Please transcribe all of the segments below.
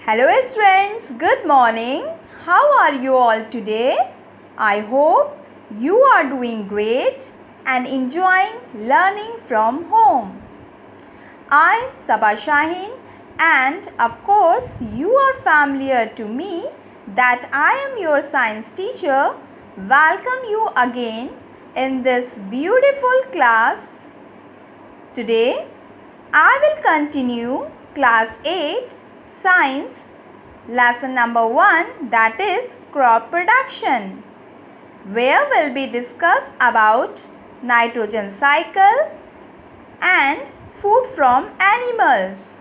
Hello students, good morning. How are you all today? I hope you are doing great and enjoying learning from home. I, Sabah Shaheen, and of course you are familiar to me that I am your science teacher. Welcome you again in this beautiful class. Today I will continue class 8 science lesson number 1, that is crop production, where we'll be discuss about nitrogen cycle and food from animals.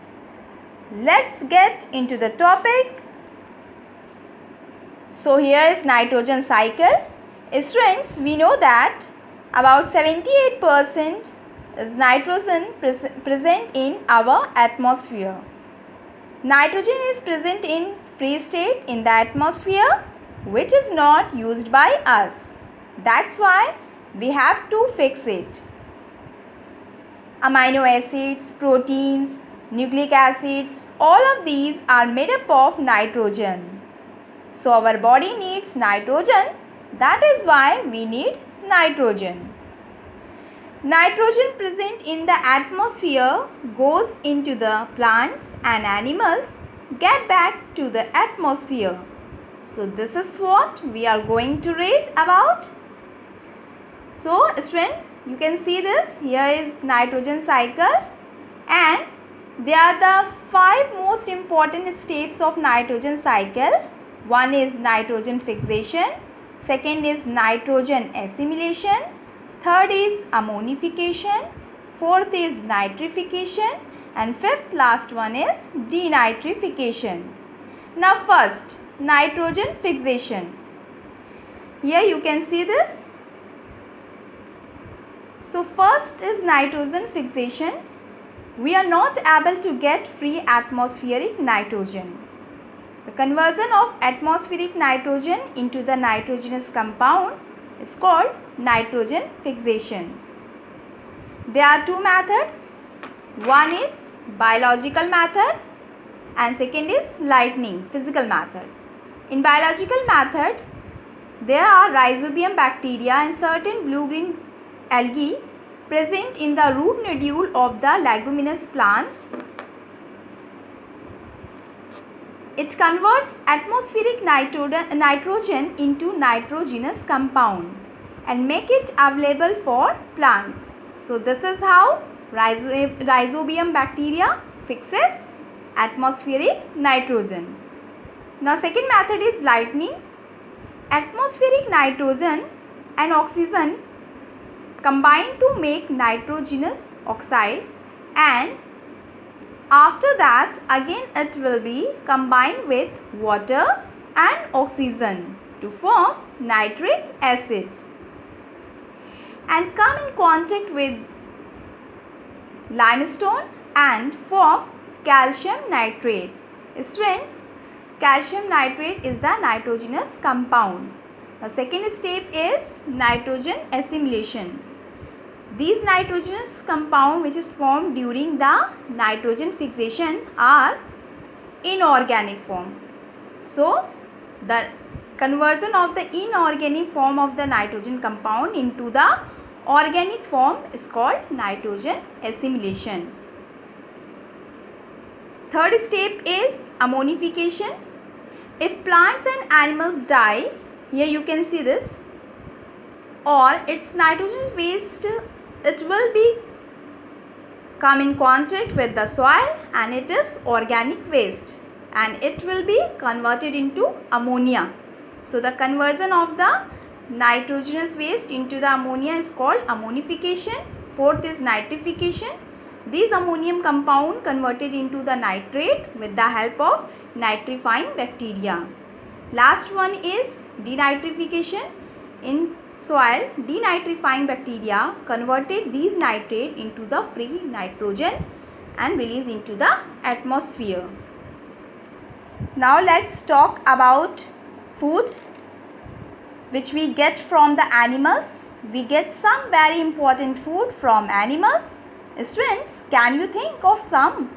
Let's get into the topic. So here is nitrogen cycle. Students, we know that about 78% is nitrogen present in our atmosphere. Nitrogen is present in free state in the atmosphere, which is not used by us. That's why we have to fix it. Amino acids, proteins, nucleic acids, all of these are made up of nitrogen. So our body needs nitrogen. That is why we need nitrogen. Nitrogen present in the atmosphere goes into the plants and animals get back to the atmosphere. So this is what we are going to read about. So student, you can see this. Here is nitrogen cycle and they are the 5 most important steps of nitrogen cycle. One is nitrogen fixation, second is nitrogen assimilation, third is ammonification, fourth is nitrification, and fifth last one is denitrification. Now first, nitrogen fixation. Here you can see this. So first is nitrogen fixation. We are not able to get free atmospheric nitrogen. The conversion of atmospheric nitrogen into the nitrogenous compound is called nitrogen fixation. There are 2 methods. One is biological method and second is lightning, physical method. In biological method, there are rhizobium bacteria and certain blue-green algae present in the root nodule of the leguminous plant. It converts atmospheric nitrogen into nitrogenous compound and make it available for plants. So this is how rhizobium bacteria fixes atmospheric nitrogen. Now second method is lightning. Atmospheric nitrogen and oxygen combine to make nitrogenous oxide, and after that again it will be combined with water and oxygen to form nitric acid and come in contact with limestone and form calcium nitrate. Students, calcium nitrate is the nitrogenous compound. The second step is nitrogen assimilation. These nitrogenous compound which is formed during the nitrogen fixation are inorganic form. So the conversion of the inorganic form of the nitrogen compound into the organic form is called nitrogen assimilation. Third step is ammonification. If plants and animals die, here you can see this, or its nitrogen waste, it will be come in contact with the soil and it is organic waste and it will be converted into ammonia. So the conversion of the nitrogenous waste into the ammonia is called ammonification. Fourth is nitrification. These ammonium compound converted into the nitrate with the help of nitrifying bacteria. Last one is denitrification. In soil, denitrifying bacteria converted these nitrate into the free nitrogen and released into the atmosphere. Now let's talk about food which we get from the animals. We get some very important food from animals. Students, can you think of some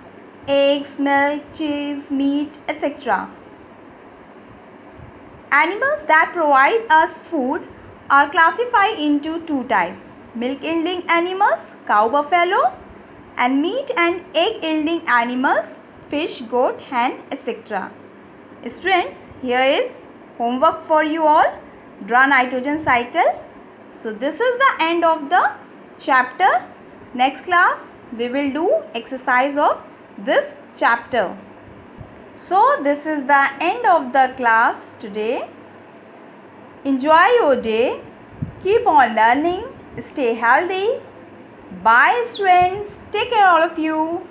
eggs, milk, cheese, meat, etc. Animals that provide us food are classified into two types: milk yielding animals, cow, buffalo, and meat and egg yielding animals, fish, goat, hen, etc. Students, here is homework for you all. Draw nitrogen cycle. So this is the end of the chapter. Next class we will do exercise of this chapter. So this is the end of the class today. Enjoy your day. Keep on learning. Stay healthy. Bye students. Take care all of you.